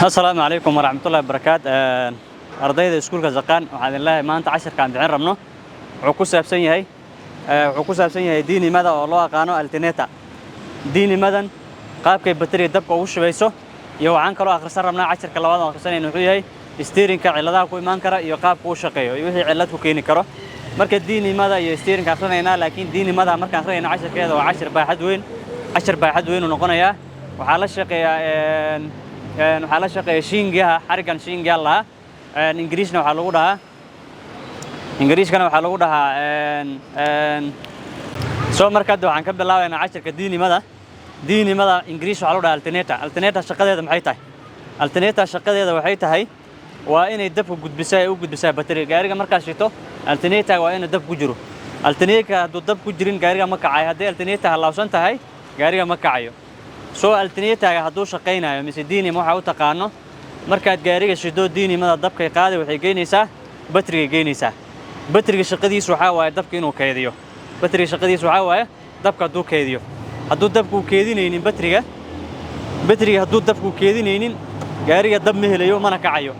السلام عليكم ورحمة الله وبركاته. أرضية سكول كزقان وحد الله ما أنت عشر كان بعين ربنا عكوسة بسنة هاي عكوسة بسنة هاي ديني ماذا والله قانو التنيتا ديني ماذا قاب كي بتري دبك وش بيسو يو عن كلو آخر سنة ربنا عشر كلوات آخر سنة إنه هي ستيرين كعلدا كوي مان كرا يقاب كوش قيو يوهي علته كيني كرا مركز ديني ماذا يستيرين كأصلا هنا لكن ديني ماذا مركز أصلا هنا عشر كذا وعشر باحد وين ونقنا يا وحالش قيا waxaa la shaqeeyay shiingaha xarigan shiinga la ingiriisna waxaa lagu dhahaa soo markaa waxaan ka bilaabaynaa casharka diinimada ingiriis waxaa lagu dhahaa alternator shaqadeeda maxay tahay alternator shaqadeeda waxay tahay waa inay dabka gudbisaa batteriga gaariga markaa shito alternator waa inuu dab ku jiro alternator hadduu dab ku jirin gaariga ma kacayo haddii alternator halaawsan tahay gaariga ma kacayo soo alternator hadduu shaqeynayo mise diinimo waxa uu taqaano markaad gaariga shido diinimada dabka qaadi waxay geynaysaa batteriga shaqadiisu waxa waaye dabka inuu keydiyo batteriga shaqadiisu waxa waaye dabka hadduu keydiyo hadduu dabku keedinaynin batteriga hadduu dabku keedinaynin gaariga dab ma helayo mana kacayo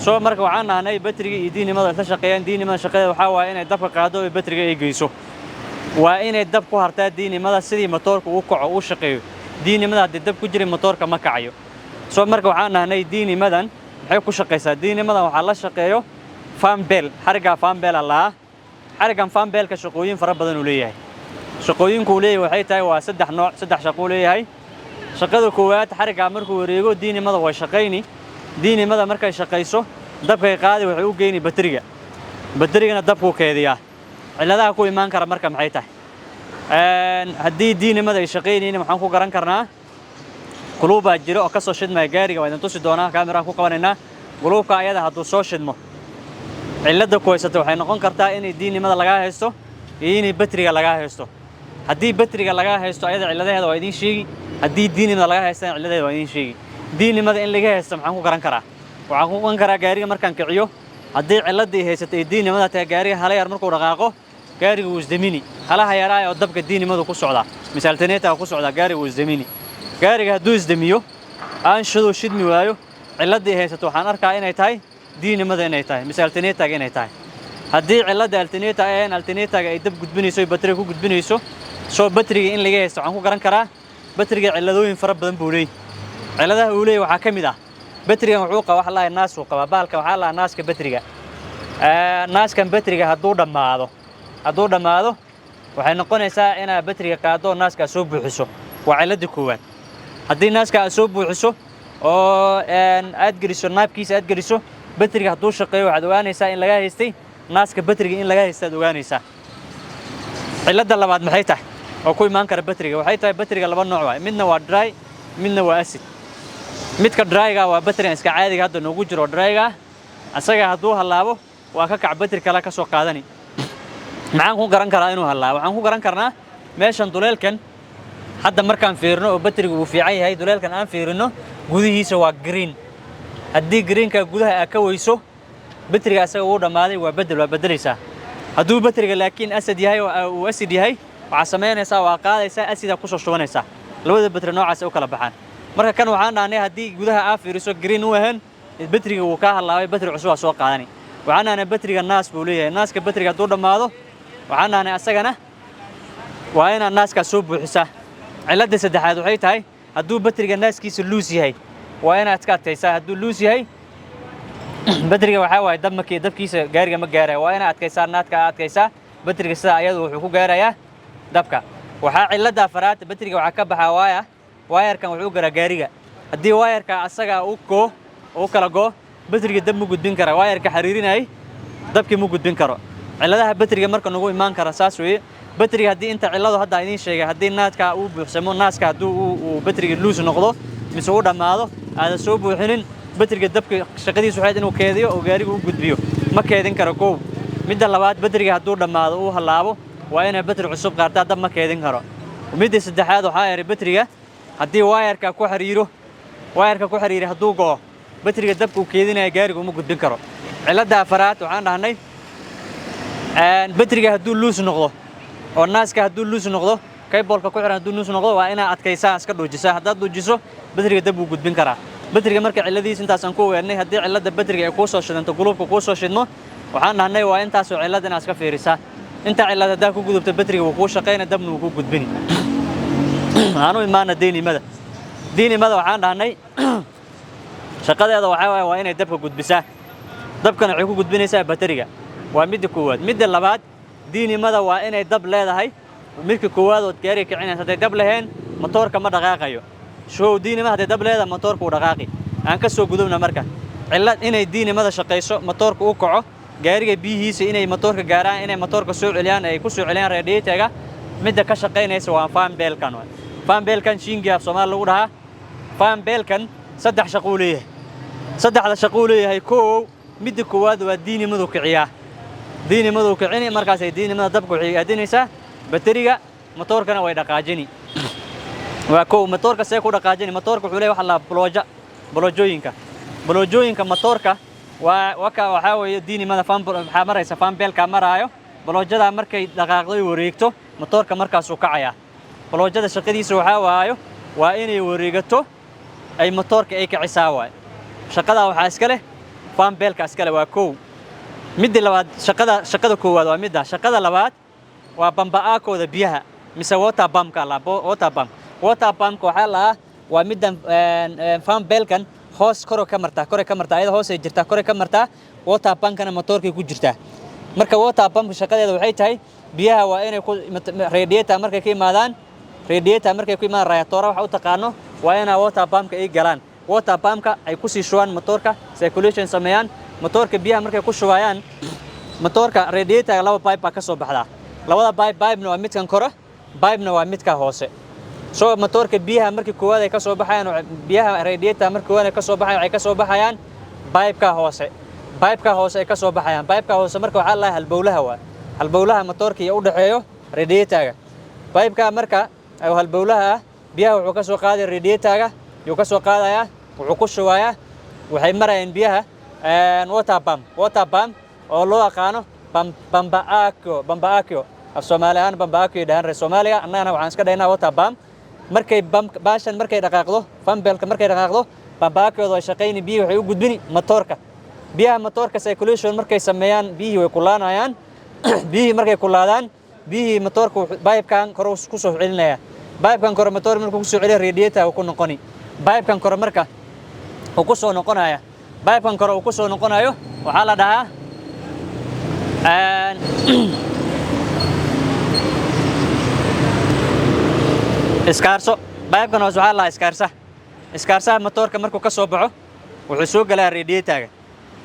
soo marka waxaan nahnay batteriga iyo diinimada la shaqeeyaan diinimada shaqadeeda waxa waaye inay dabka qaado oo batteriga ay geyso waa inay dab ku hartaa diinimada sidii matoorka uu kaco uu shaqeeyo diinimada haddii dab ku jirin matoorka ma kacayo soo marka waxaan nahnay diinimadan maxay ku shaqeysaa diinimadan waxaa la shaqeeyo fanbel xariga fanbel allah xarigan fanbelka shaqooyin fara badan uu leeyahay shaqooyinku leeyahay waxay tahay waa saddex shaqo leeyahay shaqada koowaad xariga markuu wareego diinimada way shaqeyni diinimada markay shaqeyso dabkay qaadi waxay u geeyni batterigana dabku keediyaa ciladaha ku imaan kara marka maxay tahay haddii diinimada ay shaqeynayeen waxaan ku garan karnaa quluubaa jira oo ka soo shidmaya gaariga waa idin tusi doonaa kaamiraan ku qabanaynaa quluubka ayada hadduu soo shidmo cilada ku haysato waxay noqon kartaa inay diinimada lagaa haysto iyo inay batteriga lagaa haysto haddii batteriga lagaa haysto ayada ciladaheeda waa idin sheegi haddii diinimada lagaa haystana ciladeeda waa idin sheegi diinimada in laga haysto maxaan ku garan karaa waxaan ku garan karaa gaariga markaan kiciyo haddii ciladii haysato ay diinimada tahay gaariga hala yar markuu dhaqaaqo gaariga wuu isdamini halaha yaraa oo dabka diinimadu ku socda mise alternator ku socda gaariga wuu isdamini gaariga hadduu isdamiyo aan shidmi waayo ciladii haysato waxaan arkaa inay tahay diinimada inay tahay mise alternator inay tahay haddii cilada alternator ay dab gudbinayso batteriga ku gudbinayso soo batteriga in laga haysto waxaan ku garan karaa batteriga ciladooyin fara badan buu leeyahay ciladaha uu leeyahay waxaa ka mid ah batteriga wuxuu qabaa waxa la naas uu qabaa baalka waxa la naaska batteriga naaskan batteriga hadduu dhammaado waxay noqonaysaa inaa batteriga qaado naaska soo buuxiso waa cilada koowaad haddii naaska soo buuxiso oo aad geliso naabkiisa aad geliso batteriga hadduu shaqeeyo waxaad ogaanaysaa in laga haystay naaska batteriga in laga haysta aad ogaanaysaa cilada labaad maxay tahay oo ku imaan kara batteriga waxay tahay batteriga laba nooc waay midna waa dry midna waa acid midka dryga waa batteriga iska caadiga hadda noogu jiro dryga asaga hadduu halaabo waa ka kac batteri kale ka soo qaadani maxaan ku garan karaa inuu halaabo waxaan ku garan karnaa meeshan duleelkan hadda markaan fiirino oo batterigu uu fiican yahay duleelkan aan fiirino gudihiisa waa green haddii greenka gudaha aad ka weyso batteriga asaga uu dhamaaday waa bedelaysaa hadduu batteriga laakiin acid yahay oo uu acid yahay waxaa samaynaysaa waa qaadaysaa acida ku soo shubanaysaa labada batteri noocaas u kala baxaan marka kan waxaan dhahnay haddii gudaha aad fiiriso green u ahaan batteriga uu ka halaabay batteri cusub waa soo qaadani waxaan dhahnay batteriga naas buu leeyahay naaska batteriga hadduu dhammaado waxaan nahnay asagana waa inaad naaska soo buuxisaa cilada saddexaad waxay tahay hadduu batteriga naaskiisa loose yahay waa inaad iska adkaysaa hadduu loose yahay batteriga waxa waaye dabkiisa gaariga ma gaarayo waa inaad adkaysaa naadka adkaysaa batteriga sida ayadu wuxuu ku gaarayaa dabka waxaa cilada afaraad batteriga waxaa ka baxaa waayarkan wuxuu garaa gaariga haddii waayarka asaga uu kala go batteriga dab ma gudbin kara waayarka xariirinayay dabkii ma gudbin karo ciladaha batteriga marka nagu imaan kara saas weeye batteriga haddii inta ciladu hadda idin sheegay haddii naadka uu buuxsamo naaska hadduu uu batteriga loose noqdo mise uu dhammaado aada soo buuxinin batteriga dabka shaqadiisu waxay inuu keediyo oo gaariga u gudbiyo ma keedin karo koow midda labaad batteriga hadduu dhammaado uu halaabo waa inay batteri cusub qaartaa dab ma keedin karo midda saddexaad waxaa yahay batteriga haddii waayarka ku xiriiri hadduu go'o batteriga dabka uu keedinaya gaariga uma gudbin karo cilada afaraad waxaan dhahnay batteriga hadduu loose noqdo oo naaska hadduu loose noqdo kaybolka ku xiran hadduu loose noqdo waa inaad adkaysaa iska dhuujisaa haddaad dhuujiso batteriga dab uu gudbin karaa بتريga marka ciladiis intaas aan ku weernay hadii cilada batriga ay ku soo shidanto guluubka ku soo shidmo waxaan dhahnay waa intaas oo cilad inaad iska fiirisaa inta cilada daa ku gudubta batriga uu ku shaqeynaa dabna uu ku gudbin aanu imaana diinimada waxaan dhahnay shaqadeeda waa inay dabka gudbisaa dabkana waxay ku gudbinaysaa batriga waa mid koowaad mid labaad diinimada waa inay dab leedahay midka koowaad oo gaari kicinaysa haday dab laheen motorka ma dhaqaaqayo show diinimada haday dab leedahay motorku dhaqaaqi aan ka soo gudubna marka cilad inay diinimada shaqeyso motorku uu kaco gaariga biyihiisa inay motorka gaaraan inay motorka soo celiyaan ay ku soo celiyaan radiator-ga midda ka shaqeynaysa waa fan belkan shingiya Soomaali lagu dhahaa fan belkan saddex shaqo leeyahay saddexda shaqo leeyahay koow midda koowaad waa diinimadu kicini markaas ay diinimada dabku waxay aadinaysaa bateriga motorkana way dhaqaajini waa koow motorka see ku dhaqaajini motorka wuxuu leeyahay waxa la bolojooyinka motorka waxa weeye diinimada waxa maraysa fan belka maraayo bolojada markay dhaqaaqdo wareegto motorka markaas uu kacaya bolojada shaqadiisa waa inay wareegato ay motorka ay kicisaa shaqada waxa iska leh fan belka iska leh waa koow mid labaad shaqada koowaad waa midda shaqada labaad waa bamba-aakooda biyaha mise water pump waxa la waa middan fan belkan hoos kor ka martaa ayada hoos ay jirtaa kor ka martaa water pump-kana motorkay ku jirtaa marka water pump shaqadeedu waxay tahay biyaha waa inay ku radiator markay ku imaadaan radiator waxa u taqaano waa inay water pump-ka ay galaan water pump-ka ay ku sii shubaan motorka circulation sameeyaan motorka biyaha markay ku shubayaan motorka radiator laba pipe ka soo baxda labada pipe waa midkan kore pipe-na waa midka hoose soo motorka biyaha markii koowaad ay ka soo baxayaan biyaha radiator markii koowaad ay ka soo baxayaan ay ka soo baxayaan pipe-ka hoose ay ka soo baxayaan pipe-ka hoose marka waxa la halbowlaha motorka iyo u dhaxeeyo radiator-ga pipe-ka marka ay halbowlaha biyaha wuxuu ka soo qaaday radiator-ga wuxuu ku shubayaa waxay marayaan biyaha water pump oo loo yaqaano bamba-aakyo af Soomaaliyan bamba-aakyo dhahan Soomaaliga annana waxaan iska dhaynaa water pump markay baashan markay dhaqaaqdo fan belka markay dhaqaaqdo bamba-aakyooda ay shaqeeyni biyaha waxay u gudbini motorka biyaha motorka circulation markay sameeyaan biyaha way kulaanayaan biyaha markay kulaadaan biyaha motorka pipe-kan kor ku soo celinaya pipe-kan kor motor markuu ku soo celiyo radiator uu ku noqoni pipe-kan kor marka uu ku soo noqonaya pipe-kan kor uu ku soo noqonayo waxa la dhahaa iskaarso pipe-kan waxa la iskaarsaha motorka markuu ka soo baxo wuxuu soo galaa radiator-ga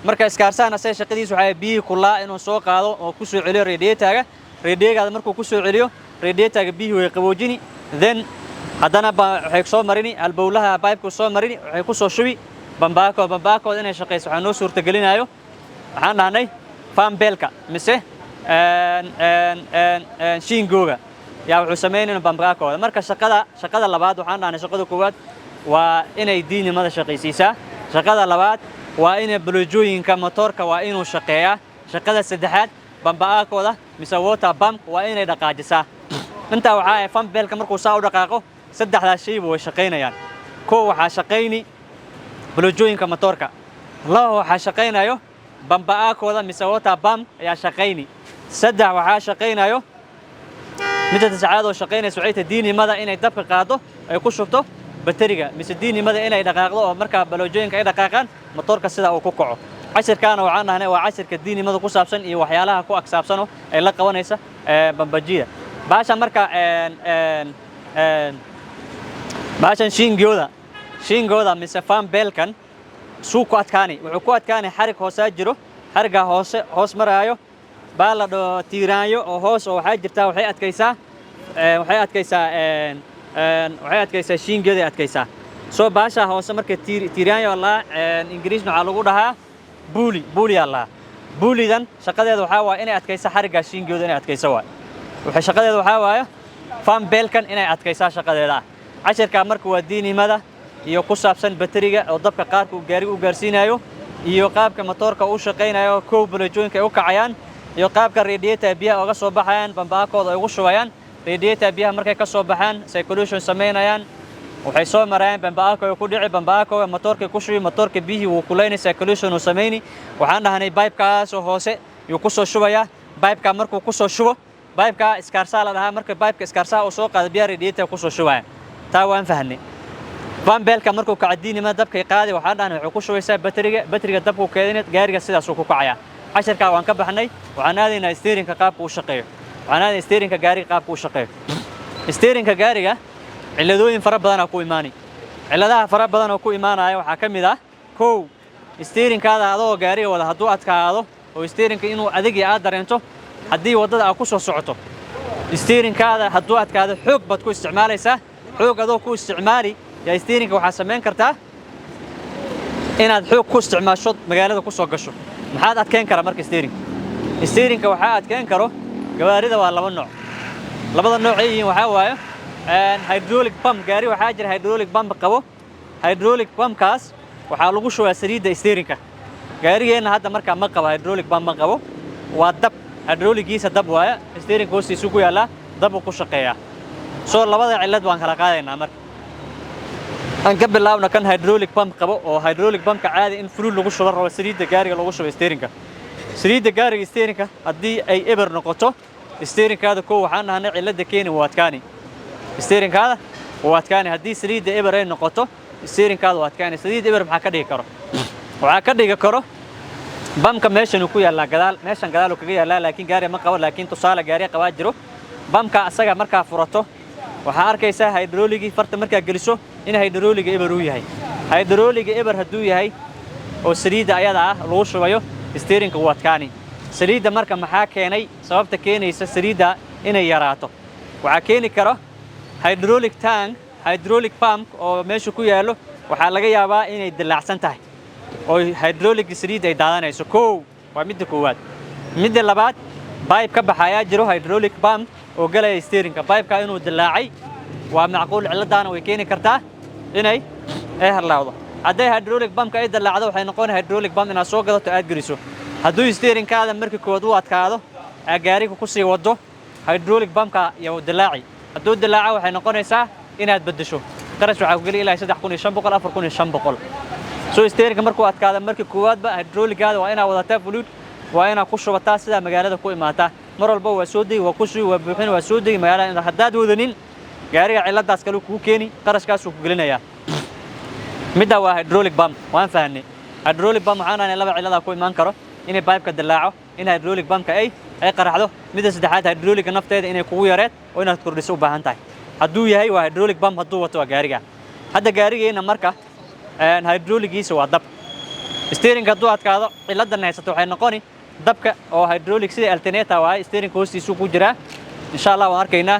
marka iskaarsahana say shaqadiisu waxay biyo kulaa inuu soo qaado oo ku soo celiyo radiator-ga markuu ku soo celiyo radiator-ga biyo way qaboojini then haddana waxay soo marini albowlaha pipe-ku soo marini waxay ku soo shubi bamba-aako inay shaqeyso waxa noo suurtagelinayo waxaan dhahnay fan belka mise shingooga yaa wuxuu sameeyay bamba-aakooda marka shaqada labaad waxaan dhahnay shaqada koowaad waa inay diinimada shaqeysiisaa shaqada labaad waa inay bolojooyinka motorka waa inuu shaqeeyaa shaqada saddexaad bamba-aakooda mise water pump waa inay dhaqaajisaa inta waxa fan belka markuu saa u dhaqaaqo saddexdaas shay way shaqeynayaan koow waxa shaqeyni bolojooyinka motorka laba waxa shaqeynayo bamba-aakooda mise water pump ayaa shaqeyni saddex waxa shaqeynayo midda saacad oo shaqeynayso waxay tahay diinimada inay dabka qaado ay ku shubto bateriga mise diinimada inay dhaqaaqdo oo marka bolojooyinka ay dhaqaaqaan motorka sida uu ku kaco cashirkaana waxaan nahnay waa cashirka diinimada ku saabsan iyo waxyaalaha ku agsaabsan oo ay la qabanaysa bambajida baasha marka baashan shingooda mise fan belkan suu ku adkaani wuxuu ku adkaani xarig hoose jiro xariga hoos maraayo baa la dhoo tiiraanyo oo hoos oo waxay jirtaa waxay adkaysaa shingeeda adkaysaa soo baasha hoose marka tiiraanyo la ingiriisna waxa lagu dhahaa buuli Allah buulidan shaqadeedu waxa waa inay adkaysaa xariga shingeeda inay adkaysaa waxay shaqadeedu waxa waayo fan belkan inay adkaysaa shaqadeeda cashirka marka waa diinimada iyo ku saabsan bateriga oo dabka qaarka uu gaariga u gaarsiinayo iyo qaabka motorka uu shaqeynayo koow bolojooyinka ay u kacayaan iyo qaabka radiator biyaha uga soo baxayaan bamba-aakooda ay ugu shubayaan radiator biyaha markay ka soo baxaan circulation sameynayaan waxay soo marayaan bambaako ku dhici bambaako motorka ku shubi motorka bihi wuu kuleynaysaa collision uu sameeyni waxaan dhahnay pipe-kaas oo hoose yuu ku soo shubaya pipe-ka markuu ku soo shubo pipe-ka iskaarsaa la dhahaa marka pipe-ka iskaarsaa uu soo qaado biyaha radiator ku soo shubaya taa waan fahnay bambeelka markuu ka cadiinima dabka qaadi waxaan dhahnay wuxuu ku shubaysaa bateriga dabku keedina gaariga sidaas uu ku kacaya casharka waan ka baxnay waxaan aadaynaa steerinka qaabka uu shaqeeyo waxaan aadaynaa steerinka gaariga qaabka uu shaqeeyo steerinka gaariga ciladooyin fara badan ku imaani ciladaha fara badan oo ku imaanaya waxa kamid ah koow steerinkaada adoo gaariga wada haduu adkaado oo steerinka inuu adag yahay dareento hadii wadada aad ku soo socoto steerinkaada haduu adkaado xoog bad ku isticmaalaysaa xoog adoo ku isticmaali yaa steerinka waxa sameyn kartaa inaad xoog ku isticmaasho magaalada ku soo gasho maxaad adkeen kara marka steerinka waxa adkeen karo gawaarida waa laba nooc labada nooc ay yihiin waxa waaye hydraulic pump gaari waxa jira hydraulic pump qabo hydraulic pump kaas waxa lagu shubaa saliida steerinka gaarigeena hadda marka ma qabo hydraulic pump ma qabo waa dab hydrauligiisa dab waaya steerinka hoostiisa ku yaala dab ku shaqeeya soo labada cilad waan kala qaadaynaa marka aan ka bilaabno kan hydraulic pump qabo oo hydraulic pump ka caadi in fluid lagu shubo rabo saliida gaariga lagu shubo steerinka saliida gaariga steerinka hadii ay eber noqoto steerinkaada ko waxaan nahnay cilada keeni waadkaani steerinkaada waadkaani hadii saliida eber ay noqoto steerinkaada waadkaani saliida eber maxaa ka dhigi karo waxa ka dhigi karo bamka meeshan ku yaala gadaal meeshan gadaal uu kaga yaala laakiin gaari ma qabo laakiin tusaale gaari qaba jiro bamka asaga marka furato waxa arkaysaa hydrauligi farta marka geliso in hydrauliga eber uu yahay hydrauliga eber haduu yahay oo saliida ayada ah lagu shubayo steerinka waadkaani saliida marka maxaa keenay sababta keenaysa saliida inay yaraato waxa keeni karo hydraulic tank hydraulic pump oo meesha ku yaalo waxa laga yaabaa inay dilaacsan tahay oo hydraulic saliida ay daadanayso koow waa mid koowaad mid labaad pipe ka baxaya jiro hydraulic pump oo galay steerinka pipe ka inuu dilaacay waa macquul ciladaana way keeni kartaa inay harlaawdo haday hydraulic pump ka ay dilaacdo waxay noqon hydraulic pump inaad soo gadato aad geliso haduu steerinkaada markii kood uu adkaado gaariga ku sii wado hydraulic pump ka iyo dilaaci haduu dilaaco waxay noqonaysaa inaad bedesho qarash waxa gali ilaa 3500 4500 soo steerinka markuu adkaado markii koowaad ba hydrauligaada waa inaad wadataa fluid waa inaad ku shubataa sida magaalada ku imaata mar walba waa soo day waa ku sii waa buuxin waa soo day magaalada hadaad wadanin gaariga ciladaas kale ku keeni qarashkaas uu ku gelinaya midda waa hydraulic pump waan fahanay hydraulic pump waxaan laba cilada ku imaan karo inay pipe-ka dilaaco in hydraulic pump-ka ay qaraxdo midda saddexaad hydraulic nafteeda inay kugu yareed oo inaad kordhiso u baahan tahay haduu yahay waa hydraulic pump haduu wato gaariga hadda gaarigeena marka hydrauligiisa waa dab steerinka haduu adkaado ciladan haysato waxay noqoni dabka oo hydraulic sida alternator waa steerinka hoostiisa ku jira insha Allah waan arkaynaa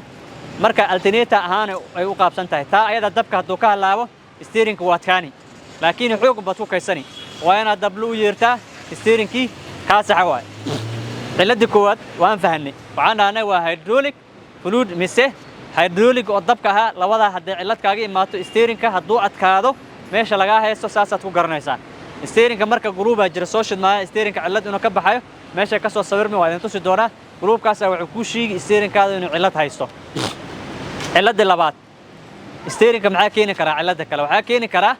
marka alternator ahaan ay u qaabsan tahay taa ayada dabka haduu ka halaabo steerinka waa adkaani laakiin xoog baad ku kaysani waa inaad dab lu yeertaa steerinkii ka saxawaay cilada koowaad waan fahanay waxaan aanay waa hydraulic fluid mise hydraulic oo dabka ah labada hadii cilad kaaga imaato steerinka haduu adkaado meesha laga haysto saasaad ku garanaysaa steerinka marka group jira soo shidmaya steerinka cilad inuu ka baxayo meesha ka soo sawirmi waa intuu si doona groupkaas wuxuu ku sheegay steerinkaada inuu cilad haysto cilada labaad steerinka maxaa keeni kara cilada kale waxa keeni kara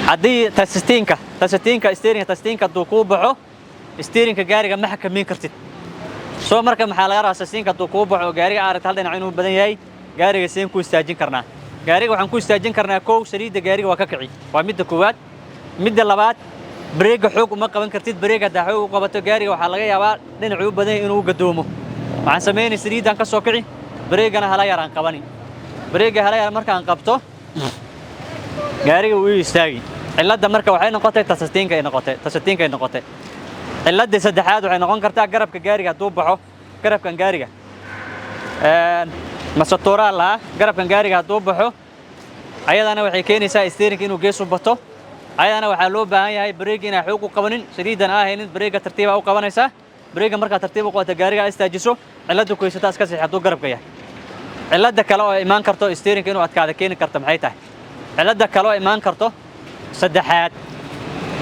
hadii tasitiinka steerinka duu ku baxo steerinka gaariga ma xakameyn kartid soo marka maxaa laga rabaa tasitiinka duu ku baxo gaariga aarad hal dhinac inuu badan yahay gaariga seen ku istaajin karnaa gaariga waxaan ku istaajin karnaa koow saliida gaariga waa ka kici waa midda koowaad midda labaad breega xoog uma qaban kartid breega daxo u qabato gaariga waxa laga yaabaa dhinacu u badan inuu gadoomo waxaan sameeyay saliidan ka soo kici breegana hala yaraan qabani breega hala yar markaan qabto gaariga uu istaagi cilada marka waxay noqotay tasitiinka ay noqotay cilada saddexaad waxay noqon kartaa garabka gaariga haduu baxo garabkan gaariga masatoora la garabkan gaariga haduu baxo ayadana waxay keenaysaa steerinka inuu gees u bato ayadana waxa loo baahan yahay breeg inaa xoog u qabanin saliidan ahaynin breega tartiib u qabanaysa breega marka tartiib u qabato gaariga istaajiso cilada ku haysata iska saxdo garabka yahay cilada kale oo imaan karto steerinka inuu adkaado keeni karto maxay tahay cilada kale oo imaan karto saddexaad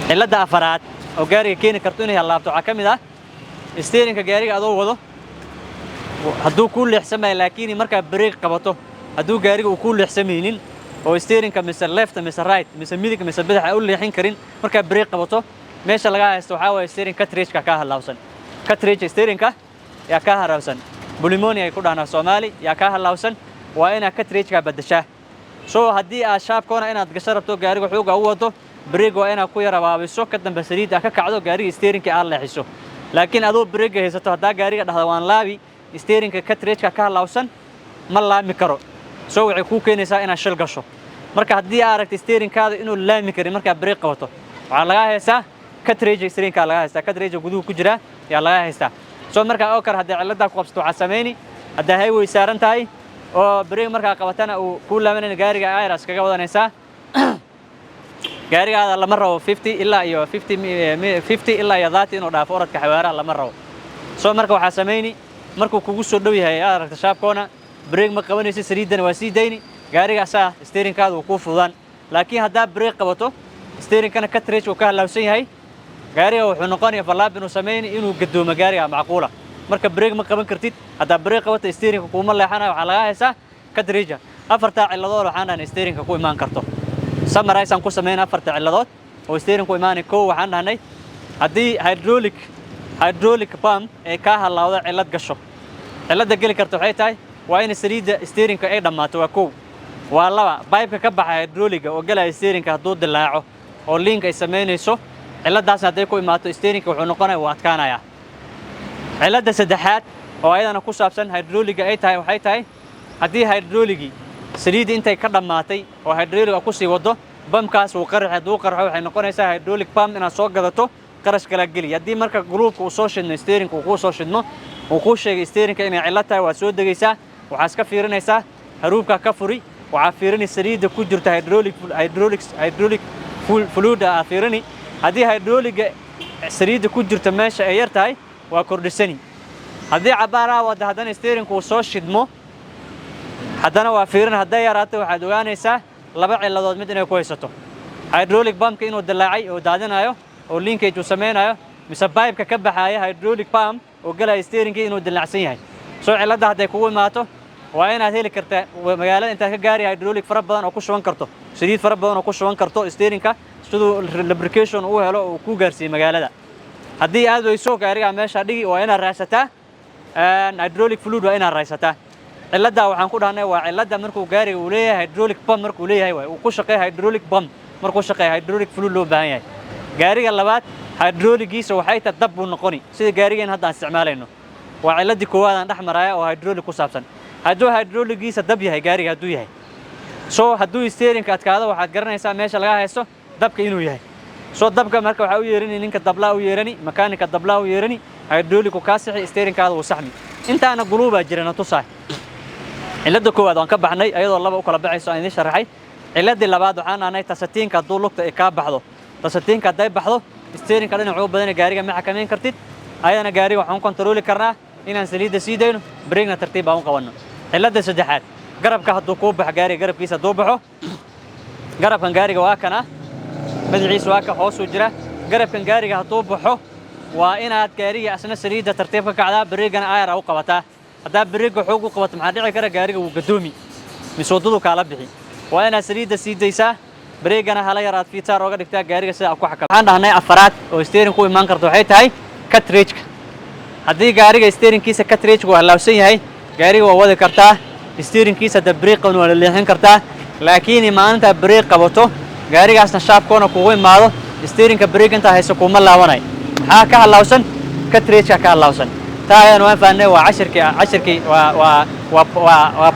cilada afaraad oo gaariga keeni karto inay laabto waxa kamid ah steerinka gaariga adoo wado haduu ku leexsamay laakiin marka breeg qabato هدو جاري وكل حسمينين أو steering كمثل left مثل right مثل ميدك مثل بدح أقول لي حين كرين مركب بريق قبطه ماشي لقاه استوحى steering كتريج ككاه اللوسن كتريج steering كه يا كاه راوسن بوليمونيا يكون أنا سومالي يا كاه اللوسن وأنا كتريج كبدشاه سو هدي أشاف كونه أنا تقشربتو جاري وحوجه هو بريق وأنا كوي ربابيسو كدن بسريد أكعدو جاري steering كأله حسو لكن أدو بريق هيستو هدا جاري ده وان لابي steering كتريج ككاه اللوسن ما لا مكرو سو عكو كينيسا إن شل قشو مركا هدي أركت steering كذا إنه لا مكري مركا بريق قوته على هسا كتريج steering كلا هسا كتريج جدو كجرا يلا هسا سو مركا أوكر هدي على ده قبضتو عسميني هدا هاي ويسارن تاي أو بريق مركا قبتنا وكل من الجاري عايرس كجودا نسا جاري هذا الله مرة 50 إلا يو 50 إلا يضاتي إنه دافورت كحوارة الله مرة سو مركا وحسميني مركو كوجو دوي هاي أركت شاب كونا بريق ما قبنيسي سريدنا وسيديني جاري عسا steering كذا وقوف فضان لكن هذا بريق قبته steering كان كتريش وكان لو سي هاي جاري وحنقاني فلاب إنه سميني إنه قدوم جاري معقولة مركب بريق ما قبن كرتيت هذا بريق قبته steering كوم الله حنا على هسا كتريجة أفرتاع اللذور وحنا steering كوي ما نكرته سمر هاي سانكو سمينا أفرتاع اللذور وsteering كوي ما نكو وحنا هني هدي هيدروليك بام كاه الله وضع علة قشة علة دقيقة كرتو حيتاي وين سريد steering كأيضا ما توقو والله بايب كبح هيدروليك وقلها steering كهدود اللاعو أو لينك يسمينه سو علة داس هديكو إماتو steering وحنقنا واتكانا يا علة داس دحات وأيضا نكو سابسن هيدروليك أيتاي وحيتاي هدي هيدروليكي سريد أنت كذا ماتي وهيدروليك أكوسي وده بام كاس وقرح هدو قرحه وحنقنا يسا هيدروليك بام إن سوق قدرته قرش كلا جلي يدي مركب جروب وسوشن steering وكوسوشن نو وكوش steering كأنه علتها وسود جيسا وحاسك فيرنيسا هروبك كفري وعفيرني سريد كجرت هيدروليك فلود عفيرني هذه هيدروليك سريد كجرت ماشي أيرتاي وكردسني هذه عبارة وده هذا steering وسوشن مو هذا وعفيرن هذا يراته وحدوانيسا لبع إلا ضد مدينة كويسته هيدروليك بام كأنه دلعي ودادنا أيوه واللينكيج وسميناه مسبايب ككبح هيدروليك بام وقلها steering كأنه دلعسيه سو علده هذا يكون ماته وين هذه الكرتة ومجال أنت كجاري هيدروليك فرب بدن أو كوش وان كرتو شديد فرب بدن أو كوش وان كرتو steering كا شدو اللبريكيشن هو هلا وكوجرسي مجال ده هذه هذا يسوق جاري عماش هذه وين الرئيسته هيدروليك فلود وين الرئيسته علده وحنقول هنا وعلده مركو جاري وليه هيدروليك بام مركو ليه هاي وكوش قي هيدروليك بام مركو شقي هيدروليك فلود لو بهاي جاري اللبات هيدروليك يسوي حيت الدب والنقوني سيد جاريين هذا استعماله وعلدي كوادان دحمرايا oo hydrolic ku saabsan haduu hydroligiisa dab yahay gaariga haduu yahay soo haduu steering ka adkaado waxaad garanaysaa meesha laga haysto dabka inuu yahay soo dabka marka waxa uu yeerini ninka dabla uu yeerani makaanika dabla uu yeerani hydrolic ka saxi steering kaada uu saxmi intaana guluuba jirana tusaay cilada koowaad aan ka baxnay ayadoo laba u kala baxayso aan idin sharaxay cilada labaad waxaan aanay tasatiinka haduu lugta ay ka baxdo tasatiinka haday baxdo steering ka dhinac uu badan gaariga ma xakameyn kartid ayana gaariga waxaan kontrooli karnaa inaan saliida siidayno breakna tartiib aan u qabanno cilada saddexaad garabka haduu ku bax gaariga garabkiisa haduu baxo garabkan gaariga waa kana madaxiisa waa ka hoos u jira garabkan gaariga haduu baxo waa inaad gaariga asna saliida tartiib ka kacdaa breakna ayara u qabataa hadaa breakga xoog u qabato maxaa dhici kara gaariga uu gadoomi misoodadu kala bixi waa inaad saliida siidaysaa breakna hala yaraad fiitar ooga dhigtaa gaariga sida ku xakam waxaan dhahnay afaraad oo steering ku iman karto waxay tahay كتريج هذه جارية ستيرين كيسة كتريج وهلا وسيء هاي جارية ووضع كرتا ستيرين كيسة دبريق ولا اللي هن كرتا لكن ما أنت بريق قبته جارية أصلا شاب كونه كوين ماله ستيرين كبريق أنت هيسو كوم الله وناي هاك هلا وسن كتريج هاك هلا وسن تاي أنا وين وعشر كي و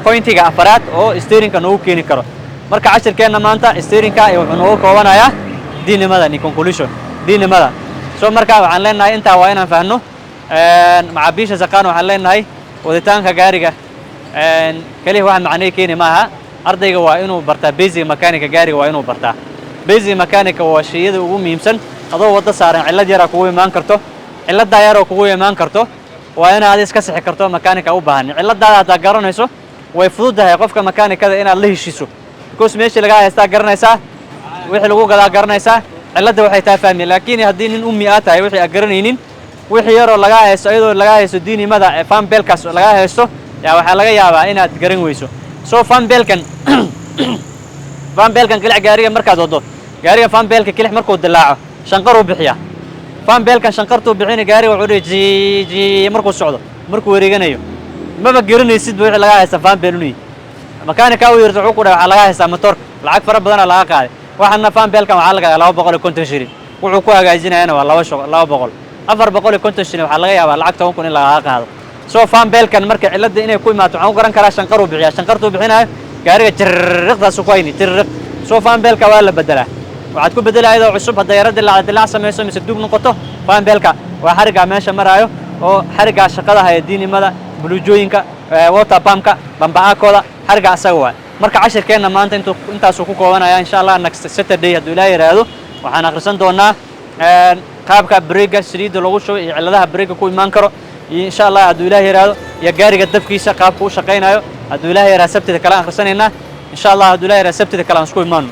بوينتي كأفراد أو ستيرين كنو كيني كرو مركا عشر كأنه ما أنت ستيرين كا يوحنوه كوانا يا دين ماذا ني conclusion دين ماذا سو مركا waxaan leenahay inta waa inaan faahno macaabisha saqaan waxaan leenahay waditaanka gaariga kaliya wax macnay keenay maaha ardayga waa inuu bartaa basic mechanic gaariga waa inuu bartaa basic mechanic waa shayada ugu muhiimsan adoo wada saaran cilad yar kugu iman karto cilada yar oo kugu iman karto waa inaad iska sixi karto mechanic u baahan ciladaada aad garanayso way fududahay qofka mechanicada inaad la heshiiso because meesha laga haystaa garanaysaa wixii lagu gadaa garanaysaa cilada waxay taa fahmi laakiin haddii nin ummi ah tahay wixii agaranaynin wixii yar oo laga haysto iyadoo laga haysto diinimada fam belkaas laga haysto yaa waxa laga yaabaa inaad garan weyso soo fan beelkan fan beelkan kilic gaariga markaad wado gaariga fan beelka kilic markuu dilaaco shanqar uu bixiyaa fan beelkan shanqartuu bixina gaariga wuxuu dhihi ji markuu socdo markuu wareeganayo maba garanaysid wixii laga haysta fan beeluni makaanika uu yirto wuxuu ku dhahay waxa laga haystaa motorka lacag fara badan laga qaaday waxana fan beelkan waxa laga 250 shilin wuxuu ku hagaajinayna waa 200 450 shilin waxa laga yaabaa lacag 10 kun in laga qaado soo fan beelkan marka cilada inay ku imaato waxaan u garan karaa shanqar uu bixiyaa shanqartuu bixinayo gaariga jirriqdaas ku hayni jirriq soo fan beelka waa la bedelaa waxaad ku bedelaydaa cusub hadda yarada dilaac sameeyso mise dub noqoto fan beelka waa xariga meesha maraayo oo xariga shaqada hay'adiinimada buluujooyinka water pumpka bambaakooda xariga asaga waa marka cashirkeena maanta intaas ku koobanaya insha Allah next Saturday hadduu Ilaahay yiraahdo waxaan akhrisan doonaa qaabka breega saliida lagu shubo iyo ciladaha breega ku imaan karo insha Allah hadduu Ilaahay yiraahdo iyo gaariga dabkiisa qaabka uu shaqeynayo hadduu Ilaahay yiraahdo sabtida kala akhrisanayna insha Allah hadduu Ilaahay yiraahdo sabtida kala aan isku imaano